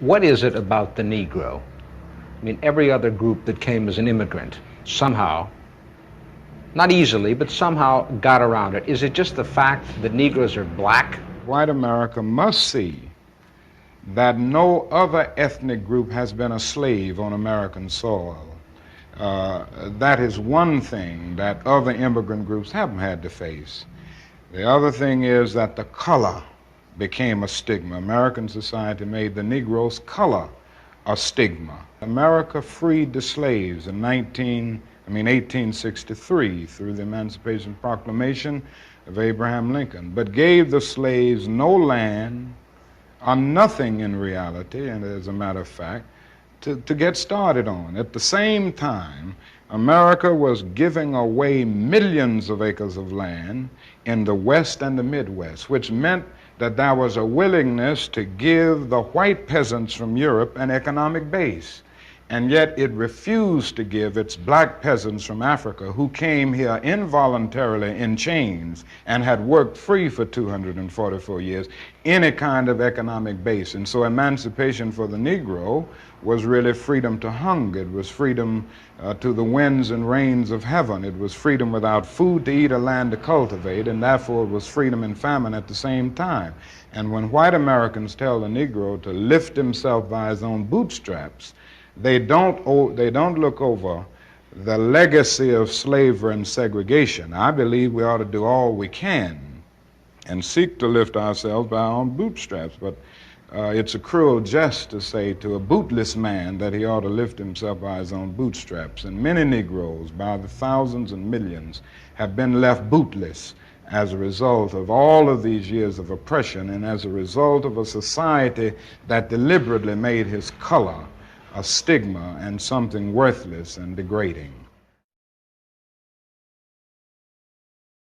What is it about the Negro? I mean, every other group that came as an immigrant somehow, not easily, but somehow got around it. Is it just the fact that Negroes are black? White America must see that no other ethnic group has been a slave on American soil. That is one thing that other immigrant groups haven't had to face. The other thing is that the color became a stigma. American society made the Negro's color a stigma. America freed the slaves in 1863 through the Emancipation Proclamation of Abraham Lincoln, but gave the slaves no land or nothing in reality, and as a matter of fact, to get started on. At the same time, America was giving away millions of acres of land in the West and the Midwest, which meant that there was a willingness to give the white peasants from Europe an economic base. And yet it refused to give its black peasants from Africa, who came here involuntarily in chains and had worked free for 244 years, any kind of economic base. And so emancipation for the Negro was really freedom to hunger. It was freedom to the winds and rains of heaven. It was freedom without food to eat or land to cultivate, and therefore it was freedom and famine at the same time. And when white Americans tell the Negro to lift himself by his own bootstraps, they don't look over the legacy of slavery and segregation. I believe we ought to do all we can and seek to lift ourselves by our own bootstraps, but it's a cruel jest to say to a bootless man that he ought to lift himself by his own bootstraps. And many Negroes, by the thousands and millions, have been left bootless as a result of all of these years of oppression and as a result of a society that deliberately made his color a stigma and something worthless and degrading.